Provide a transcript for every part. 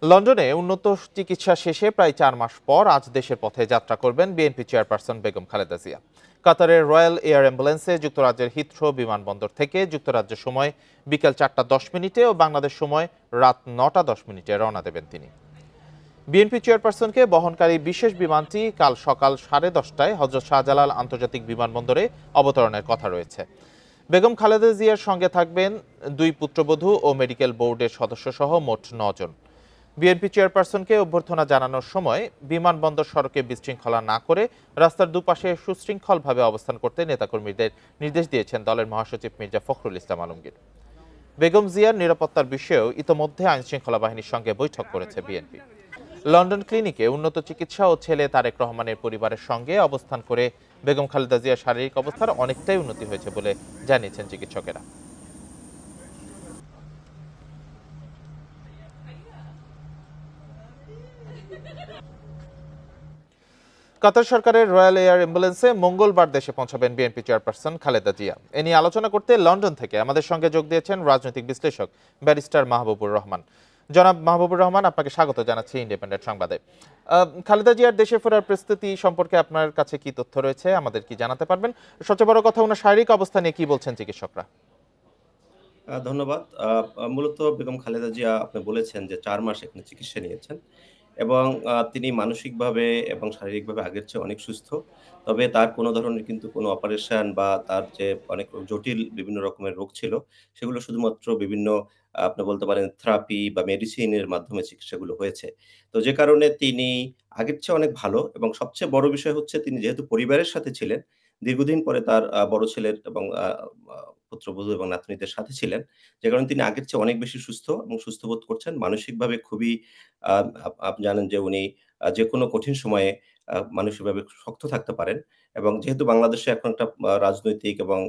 লন্ডনে উন্নত চিকিৎসা শেষে প্রায় ৪ মাস পর আজ দেশের পথে যাত্রা করবেন বিএনপি চেয়ারপারসন বেগম খালেদা জিয়া। কাতারের রয়্যাল এয়ার অ্যাম্বুলেন্সে যুক্তরাজ্যের হিথ্রো বিমানবন্দর থেকে যুক্তরাজ্য সময় বিকেল ৪টা ১০ মিনিটে ও বাংলাদেশ সময় রাত ৯টা ১০ মিনিটে রওনা দেবেন তিনি। বিএনপি চেয়ারপারসনকে বহনকারী বিশেষ বিমানটি কাল সকাল 10:30টায় হযরত শাহজালাল আন্তর্জাতিক বিমানবন্দরে অবতরণের কথা রয়েছে। বেগম খালেদা জিয়ার সঙ্গে থাকবেন 2 পুত্রবধূ ও মেডিকেল বোর্ডের সদস্যসহ মোট 9 জন। বিএনপি চেয়ারপারসনকে অভ্যর্থনা জানানোর সময় বিমানবন্দর সড়কে বিশৃঙ্খলা না করে রাস্তার দুপাশে সুশৃঙ্খলভাবে অবস্থান করতে নেতাকর্মীদের নির্দেশ দিয়েছেন দলের মহাসচিব মির্জা ফখরুল ইসলাম আলমগীর। বেগম জিয়ার নিরাপত্তার বিষয়েও ইতোমধ্যে আইনশৃঙ্খলা বাহিনীর সঙ্গে বৈঠক করেছে বিএনপি। লন্ডন ক্লিনিকে উন্নত চিকিৎসা ও ছেলে তারেক রহমানের পরিবারের সঙ্গে অবস্থান করে বেগম খালেদা জিয়ার শারীরিক অবস্থার অনেকটাই উন্নতি হয়েছে বলে জানিয়েছেন চিকিৎসকেরা। কাতার সরকারের রয়্যাল এয়ার অ্যাম্বুলেন্সে মঙ্গলবার দেশে পৌঁছাবেন বিএনপি চেয়ারপারসন খালেদা জিয়া। এ নিয়ে আলোচনা করতে লন্ডন থেকে আমাদের সঙ্গে যোগ দিয়েছেন রাজনৈতিক বিশ্লেষক ব্যারিস্টার মাহবুবুর রহমান। জনাব মাহবুবুর রহমান, আপনাকে স্বাগত জানাচ্ছি ইন্ডিপেন্ডেন্ট সংবাদে। খালেদা জিয়ার দেশে ফেরার প্রস্তুতি সম্পর্কে আপনার কাছে কি তথ্য রয়েছে, আমাদের কি জানাতে পারবেন? সবচেয়ে বড় কথা, ওনার শারীরিক অবস্থা নিয়ে কি বলছেন চিকিৎসকরা? ধন্যবাদ। মূলত বেগম খালেদা জিয়া আপনি বলেছেন যে ৪ মাস এখানে চিকিৎসা নিয়েছেন এবং তিনি মানসিকভাবে এবং শারীরিকভাবে আগের চেয়ে অনেক সুস্থ। তবে তার কোনো ধরনের কিন্তু কোনো অপারেশন বা তার যে অনেক জটিল বিভিন্ন রকমের রোগ ছিল, সেগুলো শুধুমাত্র বিভিন্ন আপনি বলতে পারেন থেরাপি বা মেডিসিনের মাধ্যমে চিকিৎসাগুলো হয়েছে। তো যে কারণে তিনি আগের চেয়ে অনেক ভালো এবং সবচেয়ে বড় বিষয় হচ্ছে তিনি যেহেতু পরিবারের সাথে ছিলেন, দীর্ঘদিন পরে তার বড় ছেলের এবং আ পুত্রবধূ এবং নাতনিদের সাথে ছিলেন। যে কারণে তিনি আগের চেয়ে অনেক বেশি সুস্থ এবং সুস্থ বোধ করছেন। মানসিকভাবে খুবই আ আপনি জানেন যে উনি যেকোনো কঠিন সময়ে মানসিকভাবে শক্ত থাকতে পারেন এবং যেহেতু বাংলাদেশে এখন একটা রাজনৈতিক এবং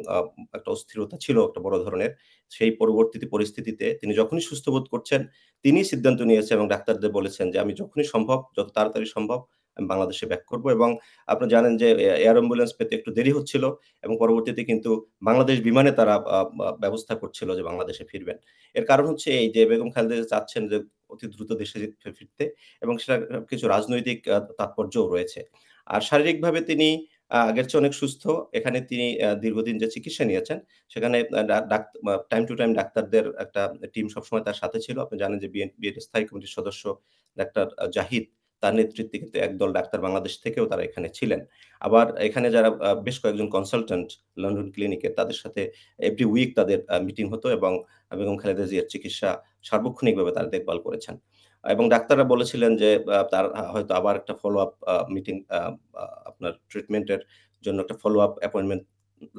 একটা অস্থিরতা ছিল একটা বড় ধরনের। সেই পরবর্তীতে পরিস্থিতিতে তিনি যখনই সুস্থ বোধ করছেন, তিনিই সিদ্ধান্ত নিয়েছেন এবং ডাক্তারদের বলেছেন যে, "আমি যখনই সম্ভব, যত তাড়াতাড়ি সম্ভব আমি বাংলাদেশে ব্যাক করব" এবং আপনারা জানেন যে এয়ার অ্যাম্বুলেন্স পেতে একটু দেরি হচ্ছিল এবং পরবর্তীতে কিন্তু বাংলাদেশ বিমানে তারা আ আ ব্যবস্থা করছিল যে বাংলাদেশে ফিরবেন। এর কারণ হচ্ছে এই যে বেগম খালেদা জিয়া চাচ্ছেন যে অতি দ্রুত দেশে ফিরতে এবং সেটার কিছু রাজনৈতিক তাৎপর্যও রয়েছে। আর শারীরিকভাবে তিনি আগের চেয়ে অনেক সুস্থ। এখানে তিনি দীর্ঘদিন যে চিকিৎসা নিয়েছেন সেখানে আ ডা ডাক টাইম টু টাইম ডাক্তারদের একটা টিম সবসময় তার সাথে ছিল। আপনি জানেন যে বিএনপির স্থায়ী কমিটির সদস্য ডাক্তার জাহিদ, তার নেতৃত্বে কিন্তু একদল ডাক্তার বাংলাদেশ থেকেও তারা এখানে ছিলেন। আবার এখানে যারা বেশ কয়েকজন কনসালট্যান্ট লন্ডন ক্লিনিকের তাদের সাথে এভরি উইক তাদের মিটিং হতো এবং বেগম খালেদা জিয়ার চিকিৎসা সার্বক্ষণিকভাবে তারা দেখভাল করেছেন। এবং ডাক্তাররা বলেছিলেন যে তার হয়তো আবার একটা ফলো আপ মিটিং আপনার ট্রিটমেন্ট এর জন্য একটা ফলো আপ অ্যাপয়েন্টমেন্ট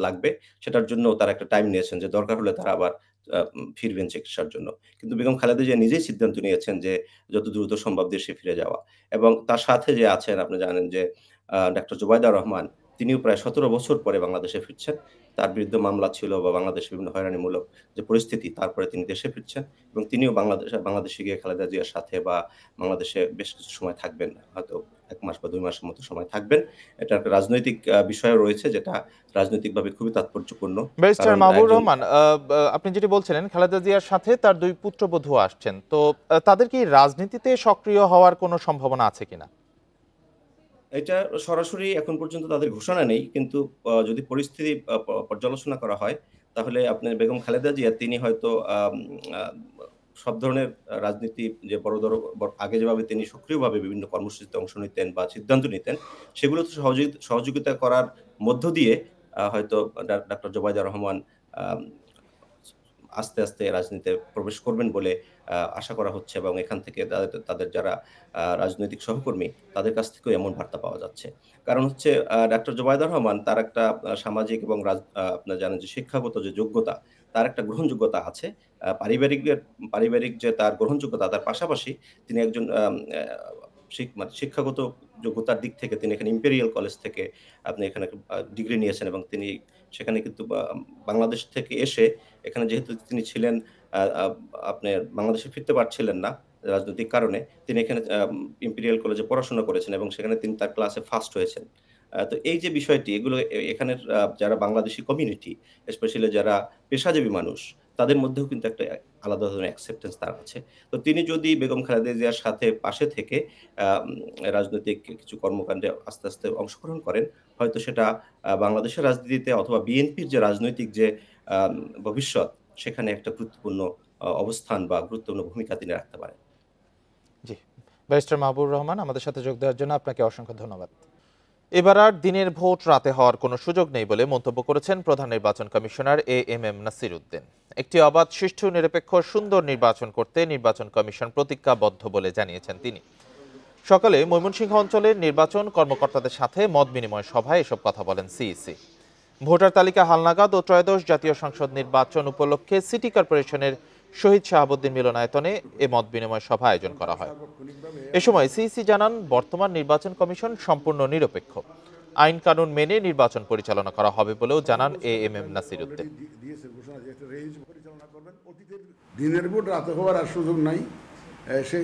লাগবে। সেটার জন্যও তারা একটা টাইম নিয়েছেন যে দরকার হলে তারা আবার ফিরবেন চিকিৎসার জন্য। কিন্তু বেগম খালেদা জিয়া নিজেই সিদ্ধান্ত নিয়েছেন যে যত দ্রুত সম্ভব দেশে ফিরে যাওয়া। এবং তার সাথে যে আছেন আপনি জানেন যে ডাক্তার জুবাইদা রহমান তিনিও প্রায় ১৭ বছর পরে বাংলাদেশে ফিরছেন। তার বিরুদ্ধে মামলা ছিল বা বাংলাদেশে বিভিন্ন হয়রানিমূলক যে পরিস্থিতি তারপরে তিনি দেশে ফিরছেন এবং তিনিও বাংলাদেশে গিয়ে খালেদা জিয়ার সাথে বা বাংলাদেশে বেশ কিছু সময় থাকবেন। হয়তো ১ মাস বা ২ মাসের মতো সময় থাকবেন। এটা একটা রাজনৈতিক বিষয়ও রয়েছে যেটা রাজনৈতিকভাবে খুবই তাৎপর্যপূর্ণ। ব্যারিস্টার কারণ মাহবুবুর একজন রহমান, আপনি যেটি বলছিলেন খালেদা জিয়ার সাথে তার ২ পুত্রবধূ আসছেন, তো তাদের কি রাজনীতিতে সক্রিয় হওয়ার কোনো সম্ভাবনা আছে কিনা? এটা সরাসরি এখন পর্যন্ত তাদের ঘোষণা নেই। কিন্তু যদি পরিস্থিতি পর্যালোচনা করা হয়, তাহলে আপনার বেগম খালেদা জিয়া তিনি হয়তো আ সব ধরনের রাজনীতি যে বড় আগে যেভাবে তিনি সক্রিয়ভাবে বিভিন্ন কর্মসূচিতে অংশ নিতেন বা সিদ্ধান্ত নিতেন, সেগুলোতে সহযোগিতা করার মধ্য দিয়ে হয়তো ডাক্তার জুবাইদা রহমান আম আস্তে রাজনীতিতে প্রবেশ করবেন বলে আশা করা হচ্ছে এবং এখান থেকে তাদের তাদের যারা রাজনৈতিক সহকর্মী তাদের কাছ থেকেও এমন বার্তা পাওয়া যাচ্ছে। কারণ হচ্ছে ডাক্তার জুবাইদা রহমান তার একটা সামাজিক এবং আপনারা জানেন যে শিক্ষাগত যে যোগ্যতা, তার একটা গ্রহণযোগ্যতা আছে। পারিবারিক যে তার গ্রহণযোগ্যতা তার পাশাপাশি তিনি একজন আম অ্যা মানে শিক্ষাগত যোগ্যতার দিক থেকে তিনি এখানে ইম্পেরিয়াল কলেজ থেকে আপনি এখানে ডিগ্রি নিয়েছেন এবং তিনি সেখানে কিন্তু বাংলাদেশ থেকে এসে এখানে যেহেতু তিনি ছিলেন আ আ আপনার বাংলাদেশে ফিরতে পারছিলেন না রাজনৈতিক কারণে। তিনি এখানে ইম্পেরিয়াল কলেজে পড়াশোনা করেছেন এবং সেখানে তিনি তার ক্লাসে ফার্স্ট হয়েছেন। তো এই যে বিষয়টি এগুলো এখানের যারা বাংলাদেশি কমিউনিটি স্পেশালি যারা পেশাজীবী মানুষ, তাদের মধ্যেও কিন্তু একটা আলাদা ধরনের অ্যাকসেপ্টেন্স তার আছে। তো তিনি যদি বেগম খালেদা জিয়ার সাথে পাশে থেকে রাজনৈতিক কিছু কর্মকাণ্ডে আস্তে, আস্তে অংশগ্রহণ করেন, হয়তো সেটা বাংলাদেশের রাজনীতিতে অথবা বিএনপির যে রাজনৈতিক যে ভবিষ্যৎ, সেখানে একটা গুরুত্বপূর্ণ অবস্থান বা গুরুত্বপূর্ণ ভূমিকা তিনি রাখতে পারেন। জি, ব্যারিস্টার মাহবুবুর রহমান, আমাদের সাথে যোগ দেওয়ার জন্য আপনাকে অসংখ্য ধন্যবাদ। এবার আর দিনের ভোট রাতে হওয়ার কোনো সুযোগ নেই বলে মন্তব্য করেছেন প্রধান নির্বাচন কমিশনার এএমএম নাসির উদ্দিন। একটি অবাধ, সুষ্ঠু, নিরপেক্ষ, সুন্দর নির্বাচন করতে নির্বাচন কমিশন প্রতিজ্ঞাবদ্ধ বলে জানিয়েছেন তিনি। সকালে ময়মনসিংহ অঞ্চলের নির্বাচন কর্মকর্তাদের সাথে মত বিনিময় সভায় এসব কথা বলেন সিইসি। ভোটার তালিকা হালনাগাদ ও ত্রয়োদশ জাতীয় সংসদ নির্বাচন উপলক্ষে সিটি কর্পোরেশনের শহীদ শাহাবুদ্দিন মিলনায়তনে এ মত বিনিময় সভা আয়োজন করা হয়। এ সময় সিইসি জানান, বর্তমান নির্বাচন কমিশন সম্পূর্ণ নিরপেক্ষ, আইন কানুন মেনে নির্বাচন পরিচালনা করা হবে বলেও জানান এএমএম নাসির উদ্দিন। দিনের ভোট রাতে হওয়ার আর সুযোগ নাই, সে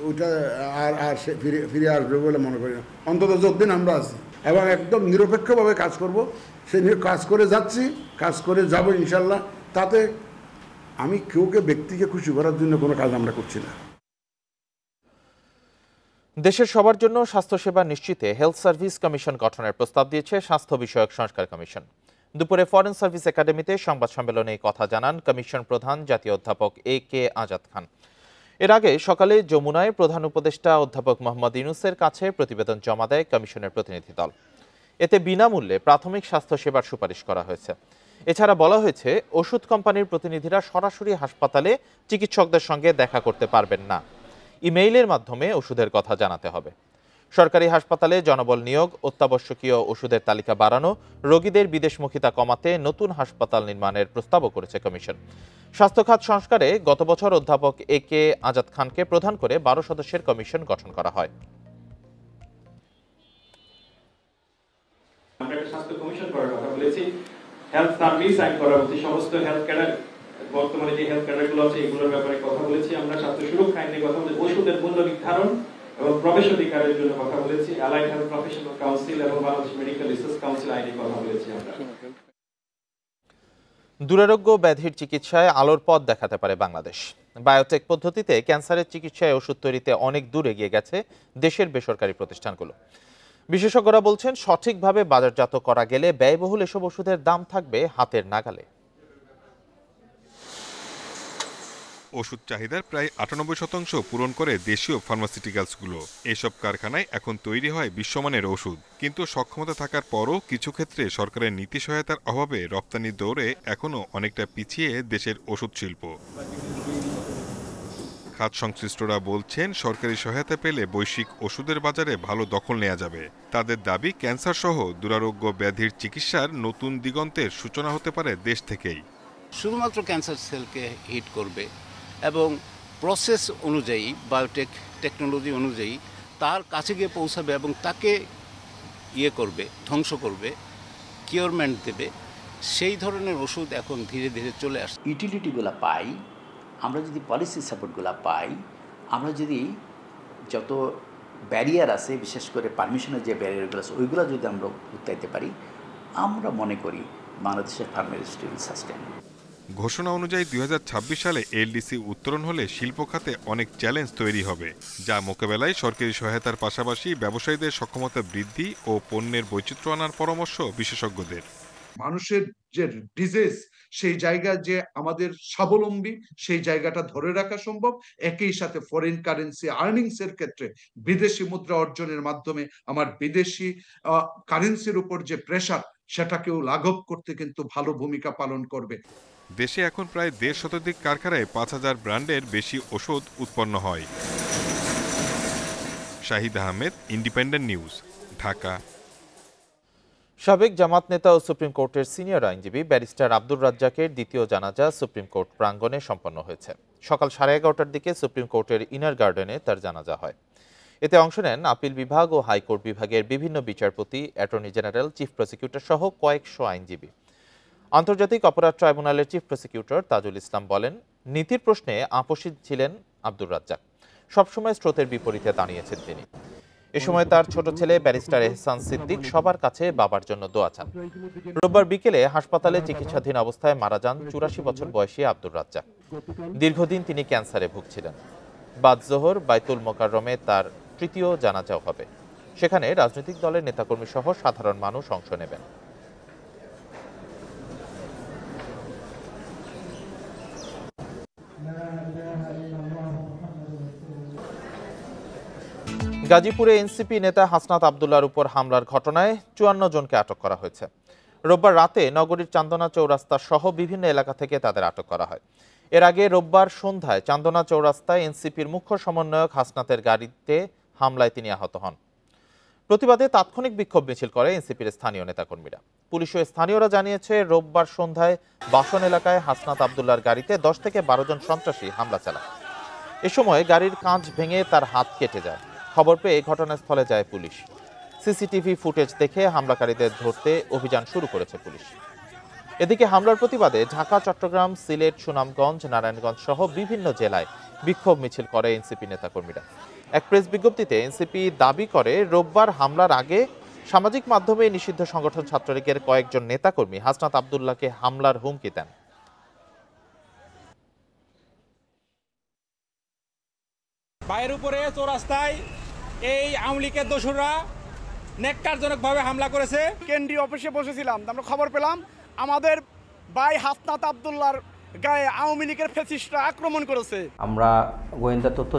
ওইটা আর সে ফিরে আসবে বলে মনে করি না। অন্তত যতদিন আমরা আছি এবং একদম নিরপেক্ষভাবে কাজ করব, সে কাজ করে যাচ্ছি, কাজ করে যাব ইনশাল্লাহ। তাতে আমি কেউকে, ব্যক্তিকে খুশি করার জন্য কোনো কাজ আমরা করছি না। দেশের সবার জন্য স্বাস্থ্যসেবা নিশ্চিতে হেলথ সার্ভিস কমিশন গঠনের প্রস্তাব দিয়েছে স্বাস্থ্য বিষয়ক সংস্কার কমিশন। দুপুরে ফরেন সার্ভিস একাডেমিতে সংবাদ সম্মেলনে এই কথা জানান কমিশন প্রধান জাতীয় অধ্যাপক AK আজাদ খান। এর আগে সকালে যমুনায় প্রধান উপদেষ্টা অধ্যাপক মোহাম্মদ ইউনূসের কাছে প্রতিবেদন জমা দেয় কমিশনের প্রতিনিধি দল। এতে বিনামূল্যে প্রাথমিক স্বাস্থ্যসেবার সুপারিশ করা হয়েছে। এছাড়া বলা হয়েছে, ওষুধ কোম্পানির প্রতিনিধিরা সরাসরি হাসপাতালে চিকিৎসকদের সঙ্গে দেখা করতে পারবেন না, ইমেইলের মাধ্যমে ওষুধের কথা জানাতে হবে। সরকারি হাসপাতালে জনবল নিয়োগ, অত্যাবশ্যকীয় ওষুধের তালিকা বাড়ানো, রোগীদের বিদেশমুখিতা কমাতে নতুন হাসপাতাল নির্মাণের প্রস্তাবও করেছে কমিশন। স্বাস্থ্য খাত সংস্কারে গত বছর অধ্যাপক AK আজাদ খানকে প্রধান করে 12 সদস্যের কমিশন গঠন করা হয়। আমরা একটা স্বাস্থ্য কমিশন করার কথা বলেছি। হেলথ সার্ভিস আইন করা হচ্ছে, সমস্ত হেলথ ক্যাডার, বর্তমানে যে হেলথ ক্যাডারগুলো আছে এগুলোর ব্যাপারে কথা বলেছি। আমরা স্বাস্থ্য সুরক্ষা আইনে কথা বলেছি, ওষুধের মূল্য নির্ধারণ এবং প্রবেশ অধিকারের জন্য কথা বলেছি। অ্যালাইড হেলথ প্রফেশনাল কাউন্সিল এবং বাংলাদেশ মেডিকেল রিসার্চ কাউন্সিল আইনে কথা বলেছি আমরা। দুরারোগ্য ব্যাধির চিকিৎসায় আলোর পথ দেখাতে পারে বাংলাদেশ। বায়োটেক পদ্ধতিতে ক্যান্সারের চিকিৎসায় ওষুধ তৈরিতে অনেক দূর এগিয়ে গেছে দেশের বেসরকারি প্রতিষ্ঠানগুলো। বিশেষজ্ঞরা বলছেন, সঠিকভাবে বাজারজাত করা গেলে ব্যয়বহুল এসব ওষুধের দাম থাকবে হাতের নাগালে। ওষুধ চাহিদার প্রায় 98% পূরণ করে দেশীয় ফার্মাসিউটিক্যালসগুলো। এসব কারখানায় এখন তৈরি হয় বিশ্বমানের ওষুধ, কিন্তু সক্ষমতা থাকার পরও কিছু ক্ষেত্রে সরকারের নীতি সহায়তার অভাবে রপ্তানির দৌড়ে এখনও অনেকটা পিছিয়ে দেশের ওষুধ শিল্প। খাত সংশ্লিষ্টরা বলছেন, সরকারি সহায়তা পেলে বৈশ্বিক ওষুধের বাজারে ভালো দখল নেওয়া যাবে। তাদের দাবি, ক্যান্সার সহ দুরারোগ্য ব্যাধির চিকিৎসার নতুন দিগন্তের সূচনা হতে পারে দেশ থেকেই। শুধুমাত্র ক্যান্সার সেলকে হিট করবে এবং প্রসেস অনুযায়ী, বায়োটেক টেকনোলজি অনুযায়ী তার কাছে গিয়ে পৌঁছাবে এবং তাকে করবে, ধ্বংস করবে, কিওরমেন্ট দেবে, সেই ধরনের ওষুধ এখন ধীরে ধীরে চলে আসছে। ইউটিলিটিগুলো পাই, আমরা যদি পলিসি সাপোর্টগুলো পাই, আমরা যদি যত ব্যারিয়ার আছে, বিশেষ করে পারমিশনের যে ব্যারিয়ারগুলো আছে, ওইগুলো যদি আমরা উত্তাইতে পারি, আমরা মনে করি বাংলাদেশের ফার্মা ইন্ডাস্ট্রি উইল সাস্টেইন। ঘোষণা অনুযায়ী 2026 সালে এলডিসি উত্তরণ হলে শিল্প খাতে অনেক চ্যালেঞ্জ তৈরি হবে, যা মোকাবেলায় সরকারি সহায়তার পাশাপাশি ব্যবসায়ীদের সক্ষমতা বৃদ্ধি ও পণ্যের বৈচিত্র্য আনার পরামর্শ বিশেষজ্ঞদের। মানুষের যে ডিজিজ, সেই জায়গা যে আমাদের স্বাবলম্বী, সেই জায়গাটা ধরে রাখা সম্ভব। একই সাথে ফরেন কারেন্সি আর্নিংস এর ক্ষেত্রে বিদেশি মুদ্রা অর্জনের মাধ্যমে আমার বিদেশি কারেন্সির উপর যে প্রেশার, সেটাকেও লাঘব করতে কিন্তু ভালো ভূমিকা পালন করবে। দেশে এখন প্রায় 1.5 শতাধিক কারখানায় 5000 ব্র্যান্ডের বেশি ওষুধ উৎপন্ন হয়। Shahid Ahmed, independent news, Dhaka. সাবেক জামাত নেতা ও সুপ্রিম কোর্টের সিনিয়র আইনজীবী ব্যারিস্টার আব্দুর রাজ্জাকের দ্বিতীয় জানাজা সুপ্রিম কোর্ট প্রাঙ্গণে সম্পন্ন হয়েছে। সকাল 11:30টার দিকে সুপ্রিম কোর্টের ইনার গার্ডেনে তার জানাজা হয়। এতে অংশ নেন আপিল বিভাগ ও হাইকোর্ট বিভাগের বিভিন্ন বিচারপতি, অ্যাটর্নি জেনারেল, চিফ প্রসিকিউটর সহ কয়েকশো আইনজীবী। আন্তর্জাতিক অপরাধ ট্রাইব্যুনালের চিফ প্রসিকিউটর তাজুল ইসলাম বলেন, নীতির প্রশ্নে আপোষী ছিলেন আব্দুর রাজ্জাক, সবসময় স্রোতের বিপরীতে দাঁড়িয়েছেন তিনি। এ সময় তার ছোট ছেলে ব্যারিস্টার এহসান সিদ্দিক সবার কাছে বাবার জন্য দোয়া চান। রোববার বিকেলে হাসপাতালে চিকিৎসাধীন অবস্থায় মারা যান ৮৪ বছর বয়সী আব্দুর রাজ্জাক। দীর্ঘদিন তিনি ক্যান্সারে ভুগছিলেন। বাদ জোহর বাইতুল মোকাররমে তার তৃতীয় জানাজাও হবে। সেখানে রাজনৈতিক দলের নেতাকর্মী সহ সাধারণ মানুষ অংশ নেবেন। গাজীপুরে এনসিপি নেতা হাসনাত আব্দুল্লাহর উপর হামলার ঘটনায় ৫৪ জনকে আটক করা হয়েছে। রোববার রাতে নগরীর চান্দনা চৌরাস্তা সহ বিভিন্ন এলাকা থেকে তাদের আটক করা হয়। এর আগে রোববার সন্ধ্যায় চান্দনা চৌরাস্তায় এনসিপির মুখ্য সমন্বয়ক হাসনাতের গাড়িতে হামলায় তিনি আহত হন। প্রতিবাদে তাৎক্ষণিক বিক্ষোভ মিছিল করে এনসিপির স্থানীয় নেতাকর্মীরা। পুলিশ ও স্থানীয়রা জানিয়েছে, রোববার সন্ধ্যায় বাসন এলাকায় হাসনাত আব্দুল্লাহর গাড়িতে ১০ থেকে ১২ জন সন্ত্রাসী হামলা চালায়। এ সময় গাড়ির কাঁচ ভেঙে তার হাত কেটে যায়। খবর পেয়ে ঘটনাস্থলে যায় পুলিশ। সিসিটিভি ফুটেজ দেখে হামলাকারীদের ধরতে অভিযান শুরু করেছে পুলিশ। এদিকে হামলার প্রতিবাদে ঢাকা, চট্টগ্রাম, সিলেট, সুনামগঞ্জ, নারায়ণগঞ্জ সহ বিভিন্ন জেলায় বিক্ষোভ মিছিল করে এনসিপি নেতাকর্মীরা। এক প্রেস বিজ্ঞপ্তিতে এনসিপি দাবি করে, রোববার হামলার আগে সামাজিক মাধ্যমে নিষিদ্ধ সংগঠন ছাত্রলীগের কয়েকজন নেতাকর্মী হাসনাত আব্দুল্লাহকে হামলার হুমকি দেন। ভাইয়ের উপরে চৌরাস্তায় এই আওয়ামী লীগের দোসররা নেককারজনকভাবে হামলা করেছে। কেন্দ্রীয় অফিসে বসেছিলাম, আমরা খবর পেলাম আমাদের ভাই হাসনাত আব্দুল্লাহর গায়ে আওয়ামী লীগের ফ্যাসিস্টরা আক্রমণ করেছে। আমরা গোয়েন্দা তথ্য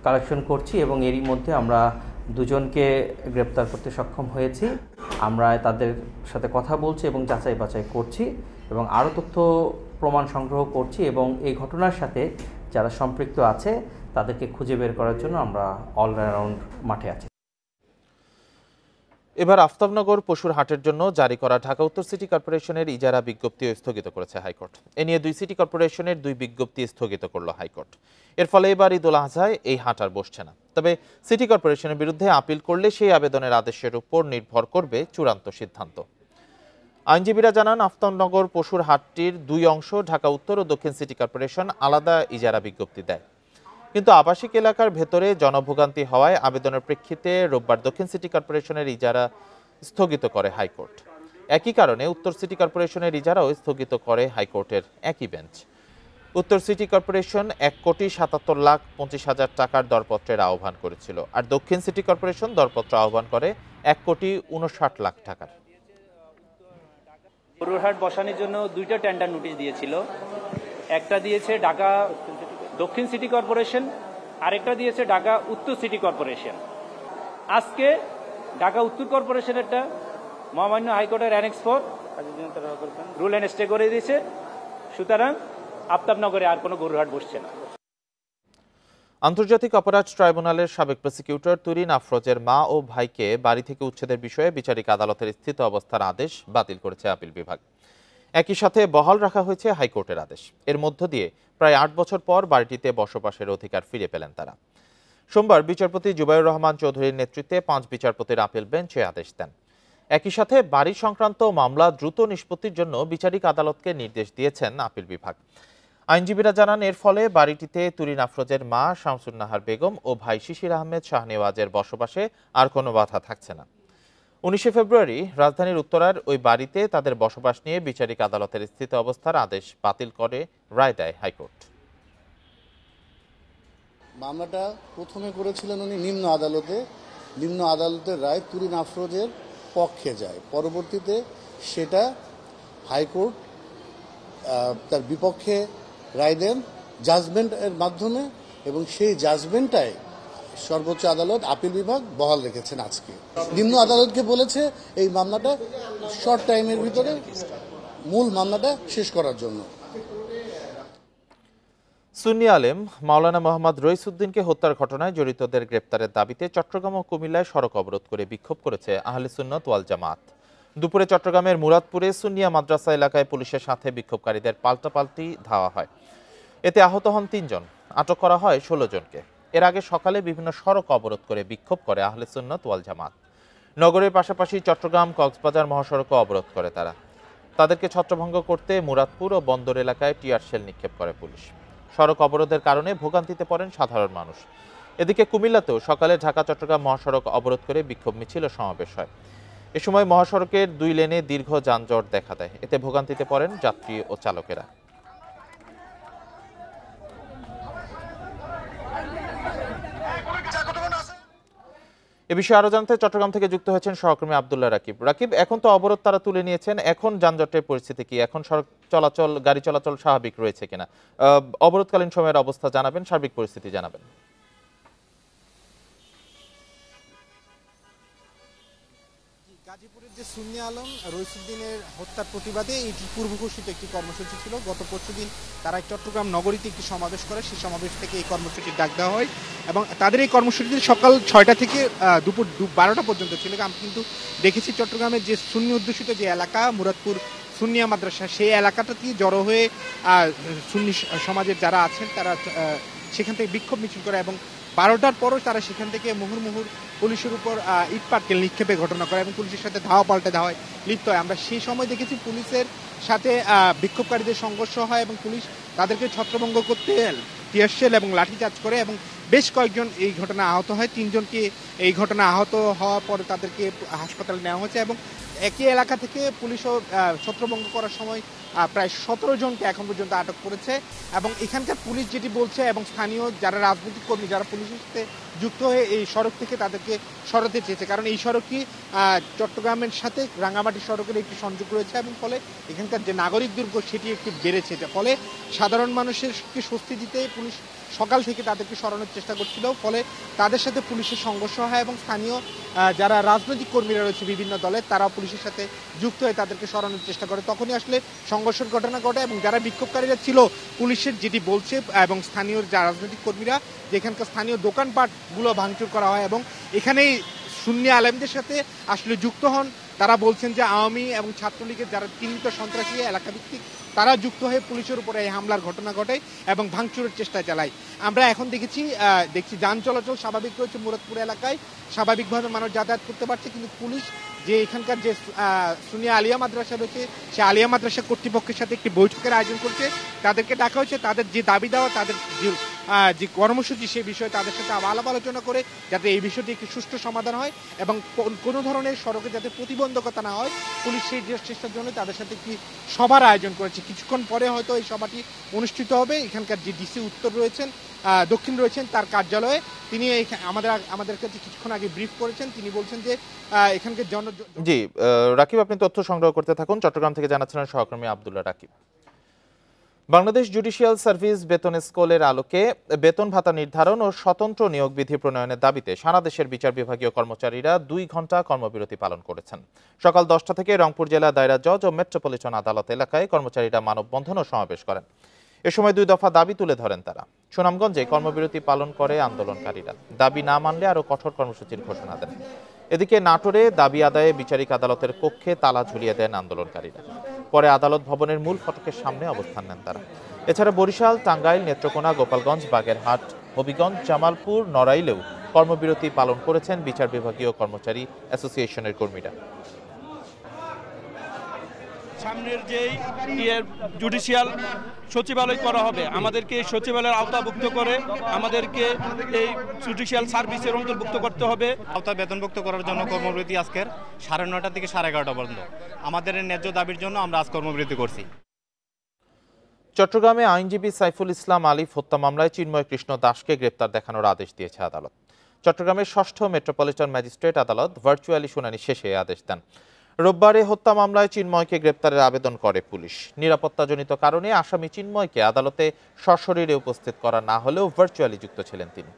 কালেকশন করছি এবং এরই মধ্যে আমরা দুজনকে গ্রেপ্তার করতে সক্ষম হয়েছি। আমরা তাদের সাথে কথা বলছি এবং যাচাই বাছাই করছি এবং আরও তথ্য প্রমাণ সংগ্রহ করছি এবং এই ঘটনার সাথে যারা সম্পৃক্ত আছে তাদেরকে খুঁজে বের করার জন্য আমরা অলরাউন্ড মাঠে আছি। এবার আফতাবনগর পশুর হাটের জন্য জারি করা ঢাকা উত্তর সিটি কর্পোরেশনের ইজারা বিজ্ঞপ্তিও স্থগিত করেছে হাইকোর্ট। এ নিয়ে ২ সিটি কর্পোরেশনের ২ বিজ্ঞপ্তি স্থগিত করল হাইকোর্ট। এর ফলে এবার ঈদুল আজহায় এই হাট আর বসছে না। তবে সিটি কর্পোরেশনের বিরুদ্ধে আপিল করলে সেই আবেদনের আদেশের উপর নির্ভর করবে চূড়ান্ত সিদ্ধান্ত। আইনজীবীরা জানান, আফতাবনগর পশুর হাটটির ২ অংশ ঢাকা উত্তর ও দক্ষিণ সিটি কর্পোরেশন আলাদা ইজারা বিজ্ঞপ্তি দেয়। কিন্তু আবাসিক এলাকার ভেতরে জনভোগান্তি হওয়ায় আবেদনের প্রেক্ষিতে রোববার দক্ষিণ সিটি কর্পোরেশনের ইজারা স্থগিত করে হাইকোর্ট। একই কারণে উত্তর সিটি কর্পোরেশনের ইজারাও স্থগিত করে হাইকোর্টের একই বেঞ্চ। উত্তর সিটি কর্পোরেশন ১,৭৭,২৫,০০০ টাকার দরপত্রের আহ্বান করেছিল, আর দক্ষিণ সিটি কর্পোরেশন দরপত্র আহ্বান করে ১,৫৯,০০,০০০ টাকার। গরুর হাট বসানোর জন্য 2টা টেন্ডার নোটিশ দিয়েছিল। একটা দিয়েছে ঢাকা দক্ষিণ সিটি কর্পোরেশন, আরেকটা দিয়েছে ঢাকা উত্তর সিটি কর্পোরেশন। আজকে ঢাকা উত্তর কর্পোরেশনেরটা মহামান্য হাইকোর্টের অ্যানেক্স 4 রুল অ্যান্ড স্টে করে দিয়েছে। সুতরাং আফতাবনগরে আর কোনো গরুর হাট বসছে না। আন্তর্জাতিক অপরাধ ট্রাইব্যুনালের সাবেক প্রসিকিউটর তুরিন আফরোজের মা ও ভাইকে বাড়ি থেকে উচ্ছেদের বিষয়ে বিচারিক আদালতের স্থিত অবস্থার আদেশ বাতিল করেছে আপিল বিভাগ। একই সাথে বহাল রাখা হয়েছে হাইকোর্টের আদেশ। এর মধ্য দিয়ে প্রায় ৮ বছর পর বাড়িটিতে বসবাসের অধিকার ফিরে পেলেন তারা। সোমবার বিচারপতি জুবাইর রহমান চৌধুরীর নেতৃত্বে ৫ বিচারপতির আপিল বেঞ্চ এ আদেশ দেন। একই সাথে বাড়ি সংক্রান্ত মামলা দ্রুত নিষ্পত্তির জন্য বিচারিক আদালতকে নির্দেশ দিয়েছেন আপিল বিভাগ। আইনজীবীরা জানান, এর ফলে বাড়িটিতে তুরিন আফরোজের মা শামসুন নাহার বেগম ও ভাই শিশির আহমেদ শাহনেওয়াজের বসবাসে আর কোনো বাধা থাকছে না। ১৯ ফেব্রুয়ারি রাজধানীর উত্তরার ওই বাড়িতে তাদের বসবাস নিয়ে বিচারিক আদালতের স্থিত অবস্থার আদেশ বাতিল করে রায় দেয় হাইকোর্ট। মামলাটা প্রথমে করেছিলেন উনি নিম্ন আদালতে। নিম্ন আদালতের রায় তুরিন আফরোজের পক্ষে যায়। পরবর্তীতে সেটা হাইকোর্ট তার বিপক্ষে রায় দেন জাজমেন্টের মাধ্যমে, এবং সেই জাজমেন্টটাই সর্বোচ্চ আদালত আপিল বিভাগ বহাল রেখেছেন। আজকে নিম্ন আদালতকে বলেছে এই মামলাটা শর্ট টাইমের ভিতরে মূল মামলাটা শেষ করার জন্য। সুন্নি আলেম মাওলানা মোহাম্মদ রইসউদ্দিনকে হত্যার ঘটনায় জড়িতদের গ্রেপ্তারের দাবিতে চট্টগ্রাম ও কুমিল্লায় সড়ক অবরোধ করে বিক্ষোভ করেছে আহলে সুন্নাত ওয়াল জামাত। দুপুরে চট্টগ্রামের মুরাদপুরে সুন্নিয়া মাদ্রাসা এলাকায় পুলিশের সাথে বিক্ষোভকারীদের পাল্টাপাল্টি ধাওয়া হয়। এতে আহত হন ৩ জন, আটক করা হয় ১৬ জনকে। এর আগে সকালে বিভিন্ন সড়ক অবরোধ করে বিক্ষোভ করে আহলে সুন্নাত ওয়াল জামাত। নগরের পাশাপাশি চট্টগ্রাম কক্সবাজার মহাসড়কও অবরোধ করে তারা। তাদেরকে ছত্রভঙ্গ করতে মুরাদপুর ও বন্দর এলাকায় টিয়ার শেল নিক্ষেপ করে পুলিশ। সড়ক অবরোধের কারণে ভোগান্তিতে পড়েন সাধারণ মানুষ। এদিকে কুমিল্লাতেও সকালে ঢাকা চট্টগ্রাম মহাসড়ক অবরোধ করে বিক্ষোভ মিছিল ও সমাবেশ হয়। এ সময় মহাসড়কের 2 লেনে দীর্ঘ যানজট দেখা দেয়। এতে ভোগান্তিতে পড়েন যাত্রী ও চালকেরা। এ বিষয়ে আরো জানতে চট্টগ্রাম থেকে যুক্ত হয়েছেন সহকর্মী আব্দুল্লাহ রাকিব। রাকিব, এখন তো অবরোধ তারা তুলে নিয়েছেন, এখন যানজটের পরিস্থিতি কি? এখন সড়ক চলাচল, গাড়ি চলাচল স্বাভাবিক রয়েছে কিনা? অবরোধকালীন সময়ের অবস্থা জানাবেন, সার্বিক পরিস্থিতি জানাবেন। গাজীপুরের যে সুন্নি আলম রইসুদ্দিনের হত্যার প্রতিবাদে এটি পূর্বঘোষিত একটি কর্মসূচি ছিল। গত পরশুদিন তারা চট্টগ্রাম নগরীতে একটি সমাবেশ করে, সেই সমাবেশ থেকে এই কর্মসূচির ডাক দেওয়া হয় এবং তাদের এই কর্মসূচিটি সকাল 6টা থেকে দুপুর 12টা পর্যন্ত ছিল। আমি কিন্তু দেখেছি চট্টগ্রামের যে সুন্নি অধ্যুষিত যে এলাকা মুরাদপুর সুন্নিয়া মাদ্রাসা, সেই এলাকাটাতে জড়ো হয়ে সুন্নি সমাজের যারা আছেন তারা সেখান থেকে বিক্ষোভ মিছিল করে এবং 12টার পরও তারা সেখান থেকে মুহুর্মুহুর পুলিশের উপর ইট পাটকেল নিক্ষেপের ঘটনা করে এবং পুলিশের সাথে ধাওয়া পাল্টে ধাওয়ায় লিপ্ত হয়। আমরা সেই সময় দেখেছি পুলিশের সাথে বিক্ষোভকারীদের সংঘর্ষ হয় এবং পুলিশ তাদেরকে ছত্রভঙ্গ করতে টিয়ার শেল এবং লাঠিচার্জ করে এবং বেশ কয়েকজন এই ঘটনা আহত হয়। 3 জনকে এই ঘটনা আহত হওয়ার পরে তাদেরকে হাসপাতালে নেওয়া হয়েছে এবং একই এলাকা থেকে পুলিশও ছত্রভঙ্গ করার সময় প্রায় 17 জনকে এখন পর্যন্ত আটক করেছে এবং এখানকার পুলিশ যেটি বলছে এবং স্থানীয় যারা রাজনৈতিক কর্মী যারা পুলিশের সাথে যুক্ত হয়ে এই সড়ক থেকে তাদেরকে সরাতে চেয়েছে, কারণ এই সড়কটি চট্টগ্রামের সাথে রাঙ্গামাটি সড়কের একটি সংযোগ রয়েছে এবং ফলে এখানকার যে নাগরিক দুর্ভোগ সেটি একটু বেড়েছে। ফলে সাধারণ মানুষেরকে স্বস্তি দিতে পুলিশ সকাল থেকে তাদেরকে সরানোর চেষ্টা করছিল, ফলে তাদের সাথে পুলিশের সংঘর্ষ হয় এবং স্থানীয় যারা রাজনৈতিক কর্মীরা রয়েছে বিভিন্ন দলের তারাও পুলিশের সাথে যুক্ত হয়ে তাদেরকে সরানোর চেষ্টা করে। তখনই আসলে সংঘর্ষের ঘটনা ঘটে এবং যারা বিক্ষোভকারীরা ছিল পুলিশের যেটি বলছে এবং স্থানীয় যারা রাজনৈতিক কর্মীরা যেখানকার স্থানীয় দোকানপাটগুলো ভাঙচুর করা হয় এবং এখানেই সুন্নি আলেমদের সাথে আসলে যুক্ত হন। তারা বলছেন যে আওয়ামী এবং ছাত্রলীগের যারা চিহ্নিত সন্ত্রাসী এলাকাভিত্তিক তারা যুক্ত হয়ে পুলিশের উপরে এই হামলার ঘটনা ঘটে এবং ভাঙচুরের চেষ্টা চালায়। আমরা এখন দেখছি যান চলাচল স্বাভাবিক রয়েছে মুরাদপুর এলাকায়, স্বাভাবিকভাবে মানুষ যাতায়াত করতে পারছে, কিন্তু পুলিশ যে এখানকার যে সুনিয়া আলিয়া মাদ্রাসা রয়েছে সেই আলিয়া মাদ্রাসা কর্তৃপক্ষের সাথে একটি বৈঠকের আয়োজন করছে। তাদেরকে ডাকা হয়েছে, তাদের যে দাবি দেওয়া তাদের যে কর্মসূচি সেই বিষয়ে তাদের সাথে আলাপ আলোচনা করে যাতে এই বিষয়টি একটি সুষ্ঠু সমাধান হয় এবং কোনো ধরনের সড়কে যাতে প্রতিবন্ধকতা না হয়, পুলিশ সেই চেষ্টার জন্য তাদের সাথে একটি সভার আয়োজন করেছে। কিছুক্ষণ পরে হয়তো এই সভাটি অনুষ্ঠিত হবে। এখানকার যে ডিসি উত্তর রয়েছেন দক্ষিণ রয়েছেন তার কার্যালয়ে তিনি আমাদের কাছে কিছুক্ষণ আগে ব্রিফ করেছেন। তিনি বলছেন যে এখানকার জি রাকিব, আপনি তথ্য সংগ্রহ করতে থাকুন। চট্টগ্রাম থেকে জানাচ্ছিলেন সহকর্মী আব্দুল্লাহ রাকিব। বাংলাদেশ জুডিশিয়াল সার্ভিস বেতন স্কেলের আলোকে বেতন ভাতা নির্ধারণ ও স্বতন্ত্র নিয়োগ বিধি প্রণয়নের দাবিতে সারা দেশের বিচার বিভাগীয় কর্মচারীরা 2 ঘন্টা কর্মবিরতি পালন করেছেন। সকাল 10টা থেকে রংপুর জেলা দায়রা জজ ও মেট্রোপলিটন আদালত এলাকায় কর্মচারীরা মানববন্ধন ও সমাবেশ করেন। এ সময় 2 দফা দাবি তুলে ধরেন তারা। সুনামগঞ্জে কর্মবিরতি পালন করে আন্দোলনকারীরা। দাবি না মানলে আরো কঠোর কর্মসূচির ঘোষণা দেন। এদিকে নাটোরে দাবি আদায়ে বিচারিক আদালতের কক্ষে তালা ঝুলিয়ে দেন আন্দোলনকারীরা। পরে আদালত ভবনের মূল ফটকের সামনে অবস্থান নেন তারা। এছাড়া বরিশাল, টাঙ্গাইল, নেত্রকোনা, গোপালগঞ্জ, বাগেরহাট, হবিগঞ্জ, জামালপুর, নড়াইলেও কর্মবিরতি পালন করেছেন বিচার বিভাগীয় কর্মচারী অ্যাসোসিয়েশনের কর্মীরা। সামনের যেই জুডিশিয়াল সচিবালয় করা হবে, আমাদেরকে সচিবালয়ের আওতাভুক্ত করে আমাদেরকে এই জুডিশিয়াল সার্ভিসের অন্তর্ভুক্ত করতে হবে। আওতায় বেতনভুক্ত করার জন্য কর্মবিরতি আজকের 9:30 থেকে 11:30 পর্যন্ত। আমাদের ন্যায্য দাবির জন্য আমরা আজ কর্মবিরতি করছি। চট্টগ্রামে আইনজীবী সাইফুল ইসলাম আলিফ হত্যা মামলায় চিন্ময় কৃষ্ণ দাসকে গ্রেপ্তার দেখানোর আদেশ দিয়েছে আদালত। চট্টগ্রামের 6ষ্ঠ মেট্রোপলিটন ম্যাজিস্ট্রেট আদালত ভার্চুয়ালি শুনানি শেষে আদেশ দেন। রোববারে হত্যা মামলায় চিন্ময়কে গ্রেপ্তারের আবেদন করে পুলিশ। নিরাপত্তাজনিত কারণে আসামি চিন্ময়কে আদালতে সশরীরে উপস্থিত করা না হলেও ভার্চুয়ালি যুক্ত ছিলেন তিনি।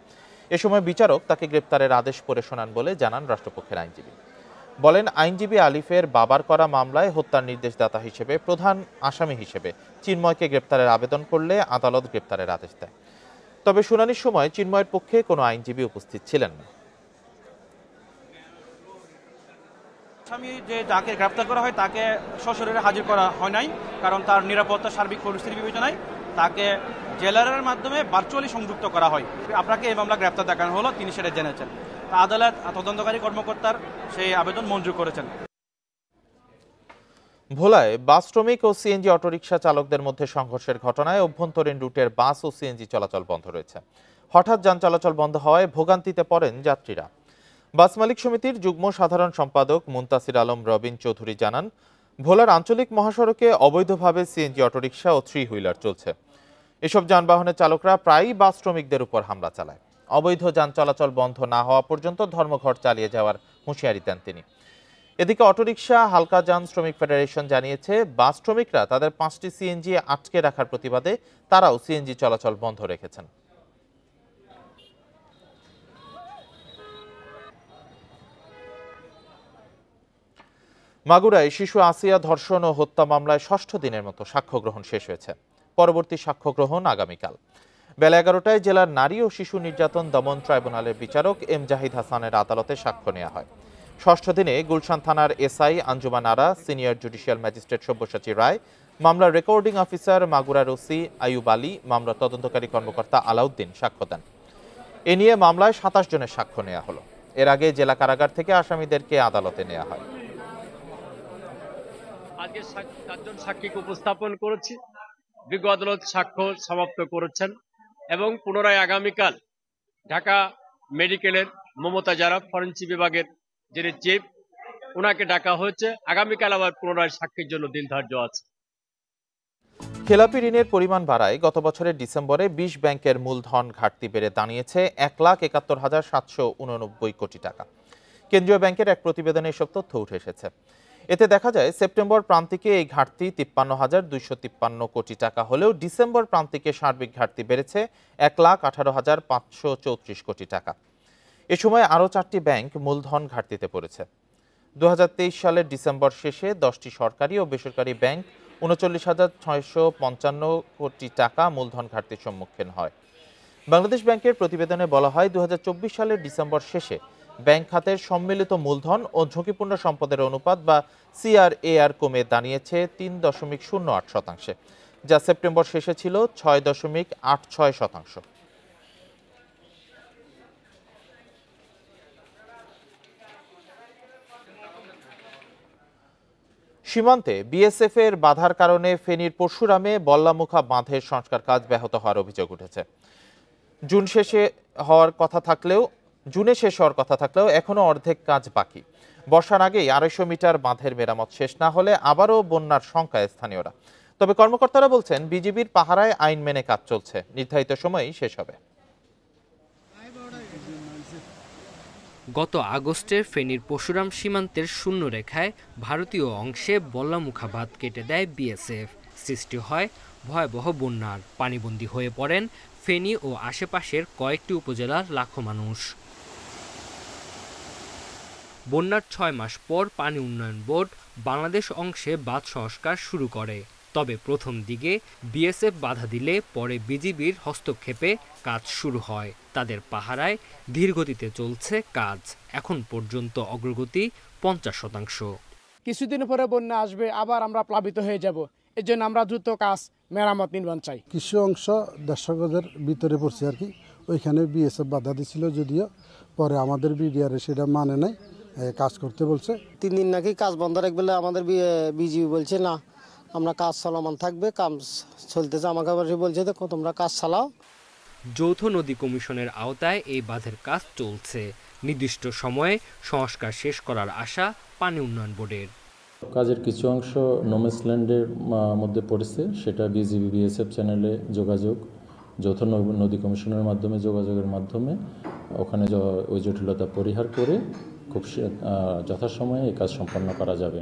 এ সময় বিচারক তাকে গ্রেপ্তারের আদেশ পড়ে শোনান বলে জানান রাষ্ট্রপক্ষের আইনজীবী। বলেন, আইনজীবী আলিফের বাবার করা মামলায় হত্যার নির্দেশদাতা হিসেবে প্রধান আসামি হিসেবে চিন্ময়কে গ্রেপ্তারের আবেদন করলে আদালত গ্রেপ্তারের আদেশ দেয়। তবে শুনানির সময় চিন্ময়ের পক্ষে কোনো আইনজীবী উপস্থিত ছিলেন না। আসামি যাকে গ্রেপ্তার করা হয় তাকে সশরীরে হাজির করা হয় নাই, কারণ তার নিরাপত্তা সার্বিক পরিস্থিতি বিবেচনায় তাকে জেলারের মাধ্যমে ভার্চুয়ালি সংযুক্ত করা হয়। আপনাকে এই মামলা গ্রেপ্তার দেখানো হলো, তিনি সেটা জেনেছেন। আদালত তদন্তকারী কর্মকর্তার সেই আবেদন মঞ্জুর করেছেন। ভোলায় বাস শ্রমিক ও সিএনজি অটোরিকশা চালকদের মধ্যে সংঘর্ষের ঘটনায় অভ্যন্তরীণ রুটের বাস ও সিএনজি চলাচল বন্ধ রয়েছে। হঠাৎ যান চলাচল বন্ধ হওয়ায় ভোগান্তিতে পড়েন যাত্রীরা। বাস মালিক সমিতির যুগ্ম সাধারণ সম্পাদক মুনতাসির আলম রবিন চৌধুরী জানান, ভোলার আঞ্চলিক মহাসড়কে অবৈধভাবে সিএনজি অটোরিকশা ও থ্রি হুইলার চলছে। এসব যানবাহনের চালকরা প্রায়ই বাস শ্রমিকদের উপর হামলা চালায়। অবৈধ যান চলাচল বন্ধ না হওয়া পর্যন্ত ধর্মঘট চালিয়ে যাওয়ার হুঁশিয়ারি দেন তিনি। এদিকে অটোরিকশা হালকা যান শ্রমিক ফেডারেশন জানিয়েছে, বাস শ্রমিকরা তাদের 5টি সিএনজি আটকে রাখার প্রতিবাদে তারাও সিএনজি চলাচল বন্ধ রেখেছেন। মাগুরায় শিশু আসিয়া ধর্ষণ ও হত্যা মামলায় 6ষ্ঠ দিনের মতো সাক্ষ্য গ্রহণ শেষ হয়েছে। পরবর্তী সাক্ষ্য গ্রহণ আগামীকাল বেলা 11টায় জেলার নারী ও শিশু নির্যাতন দমন ট্রাইব্যুনালের বিচারক এম জাহিদ হাসানের আদালতে সাক্ষ্য নেওয়া হয়। 6ষ্ঠ দিনে গুলশান থানার SI Anjuman Ara, senior judicial magistrate Sabyasachi Roy, মামলার রেকর্ডিং অফিসার মাগুরার ওসি আইয়ুব আলী, মামলার তদন্তকারী কর্মকর্তা আলাউদ্দিন সাক্ষ্য দেন। এ নিয়ে মামলায় 27 জনের সাক্ষ্য নেওয়া হলো। এর আগে জেলা কারাগার থেকে আসামিদেরকে আদালতে নেওয়া হয়। আজকে 4 জন সাক্ষীকে উপস্থাপন করেছি। বিজ্ঞ আদালত সাক্ষ্য সমাপ্ত করেছেন এবং পুনরায় আগামীকাল ঢাকা মেডিকেলের মমতা যারা ফরেনসিক বিভাগের যিনি চিফ, ওনাকে ডাকা হয়েছে। আগামীকাল আবার পুনরায় সাক্ষীর জন্য দিন ধার্য আছে। খেলাপি ঋণের পরিমাণ বাড়ায় গত বছরের ডিসেম্বরে 20 ব্যাংকের মূলধন ঘাটতি বেড়ে দাঁড়িয়েছে 1,71,789 কোটি টাকা। কেন্দ্রীয় ব্যাংকের এক প্রতিবেদনে এসব তথ্য উঠে এসেছে। এতে দেখা যায়, সেপ্টেম্বর প্রান্তিকে এই ঘাটতি 53,253 কোটি টাকা হলেও ডিসেম্বর প্রান্তিকে সার্বিক ঘাটতি বেড়েছে 1,18,534 কোটি টাকা। এ সময় আরও 4টি ব্যাংক মূলধন ঘাটতিতে পড়েছে। 2023 সালের ডিসেম্বর শেষে 10টি সরকারি ও বেসরকারি ব্যাংক 39,655 কোটি টাকা মূলধন ঘাটতির সম্মুখীন হয়। বাংলাদেশ ব্যাংকের প্রতিবেদনে বলা হয়, 2024 সালের ডিসেম্বর শেষে ব্যাংক খাতের সম্মিলিত মূলধন ও ঝুঁকিপূর্ণ সম্পদের অনুপাত বা CRAR কমে দাঁড়িয়েছে 3.08%, যা সেপ্টেম্বর শেষে ছিল 6.86%। সীমান্তে বিএসএফ এর বাধার কারণে ফেনীর পরশুরামে বল্লামুখা বাঁধের সংস্কার কাজ ব্যাহত হওয়ার অভিযোগ উঠেছে। জুনে শেষ হওয়ার কথা থাকলেও এখনো অর্ধেক কাজ বাকি। বর্ষার আগেই 250 মিটার বাঁধের মেরামত শেষ না হলে আবারও বন্যার শঙ্কায় স্থানীয়রা। তবে কর্মকর্তারা বলছেন, বিজিবির পাহারায় আইন মেনে কাজ চলছে, নির্ধারিত সময়েই শেষ হবে। গত আগস্টে ফেনীর পরশুরাম সীমান্তের শূন্য রেখায় ভারতীয় অংশে বল্লামুখা বাঁধ কেটে দেয় বিএসএফ। সৃষ্টি হয় ভয়াবহ বন্যার। পানিবন্দী হয়ে পড়েন ফেনী ও আশেপাশের কয়েকটি উপজেলার লাখো মানুষ। বন্যার 6 মাস পর পানি উন্নয়ন বোর্ড বাংলাদেশ অংশে বাঁধ সংস্কার শুরু করে। তবে প্রথম দিকে বিএসএফ বাধা দিলে পরে বিজিবির হস্তক্ষেপে কাজ শুরু হয়। তাদের পাহারায় ধীরগতিতে চলছে কাজ। এখন পর্যন্ত অগ্রগতি 50%। কিছুদিন পরে বন্যা আসবে, আবার আমরা প্লাবিত হয়ে যাব। এর জন্য আমরা দ্রুত কাজ মেরামত নির্মাণ চাই। কিছু অংশ দর্শকদের ভিতরে পড়ছে আর কি, ওইখানে বিএসএফ বাধা দিছিল, যদিও পরে আমাদের বিডিআর সেটা মানে নাই, কাজ করতে বলছে। 3 দিন নাকি কাজ বন্ধ রাখবে আমাদের বিজিবি বলছে না, আমরা কাজ চলমান থাকবে, কাজ চলতেছে। আমাকে বলছে তোমরা কাজ চালাও। যৌথ নদী কমিশনের আওতায় এই বাঁধের কাজ চলছে। নির্দিষ্ট সময়ে সংস্কার শেষ করার আশা পানি উন্নয়ন বোর্ডের। কাজের কিছু অংশ নোম্যান্সল্যান্ডের মধ্যে পড়েছে, সেটা বিজিবি বিএসএফ চ্যানেলে যোগাযোগ, যৌথ নদী কমিশনের মাধ্যমে যোগাযোগের মাধ্যমে ওখানে ওই জটিলতা পরিহার করে খুব যথাসময়ে এই কাজ সম্পন্ন করা যাবে।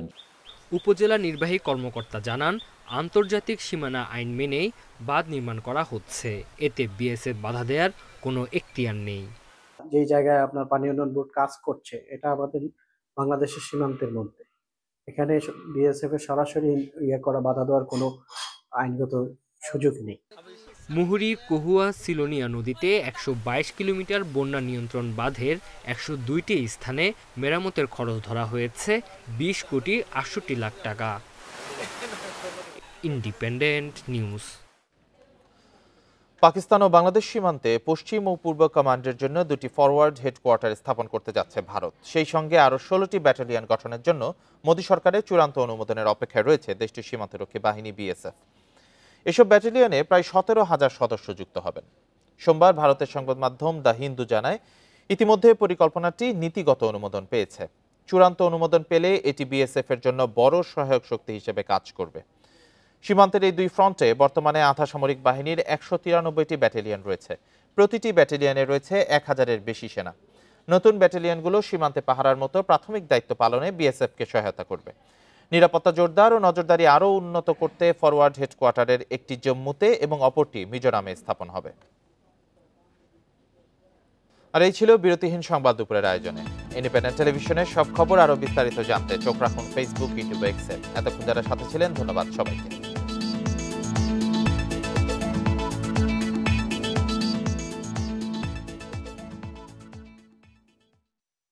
উপজেলা নির্বাহী কর্মকর্তা জানান, আন্তর্জাতিক সীমানা আইন মেনেই বাঁধ নির্মাণ করা হচ্ছে। এতে বিএসএফ বাধা দেওয়ার কোনো এখতিয়ার নেই। যে জায়গায় আপনার পানি উন্নয়ন বোর্ড কাজ করছে, এটা আমাদের বাংলাদেশের সীমান্তের মধ্যে। এখানে বিএসএফ এর সরাসরি করা বাধা দেওয়ার কোনো আইনগত সুযোগ নেই। মুহুরী কহুয়া সিলোনিয়া নদীতে 122 কিলোমিটার বন্যা নিয়ন্ত্রণ বাঁধের 102টি স্থানে মেরামতের খরচ ধরা হয়েছে 20,68,00,000 টাকা। Independent news. পাকিস্তান ও বাংলাদেশ সীমান্তে পশ্চিম ও পূর্ব কমান্ডের জন্য 2টি ফরওয়ার্ড হেডকোয়ার্টার স্থাপন করতে যাচ্ছে ভারত। সেই সঙ্গে আরও 16টি ব্যাটালিয়ন গঠনের জন্য মোদী সরকারের চূড়ান্ত অনুমোদনের অপেক্ষায় রয়েছে দেশটির সীমান্তরক্ষী বাহিনী বিএসএফ। এসব ব্যাটালিয়নে প্রায় 17,000 সদস্য যুক্ত হবেন। সোমবার ভারতের সংবাদ মাধ্যম দ্য হিন্দু জানায়, ইতিমধ্যে পরিকল্পনাটি নীতিগত অনুমোদন পেয়েছে। চূড়ান্ত অনুমোদন পেলে এটি বিএসএফ এর জন্য বড় সহায়ক শক্তি হিসেবে কাজ করবে। সীমান্তের এই দুই ফ্রন্টে বর্তমানে আধা সামরিক বাহিনীর 193টি ব্যাটালিয়ন রয়েছে। প্রতিটি ব্যাটালিয়নে রয়েছে 1000-এর বেশি সেনা। নতুন ব্যাটালিয়নগুলো সীমান্তে পাহারার মতো প্রাথমিক দায়িত্ব পালনে বিএসএফকে সহায়তা করবে। নিরাপত্তা জোরদার ও নজরদারি আরও উন্নত করতে ফরওয়ার্ড হেডকোয়ার্টারের একটি জম্মুতে এবং অপরটি মিজোরামে স্থাপন হবে। আর এই ছিল বিরতিহীন সংবাদ দুপুরের আয়োজনে। ইন্ডিপেন্ডেন্ট টেলিভিশনের সব খবর আরও বিস্তারিত জানতে চোখ রাখুন ফেসবুক, ইউটিউব, এক্সে। এতক্ষণ যারা সাথে ছিলেন ধন্যবাদ সবাইকে।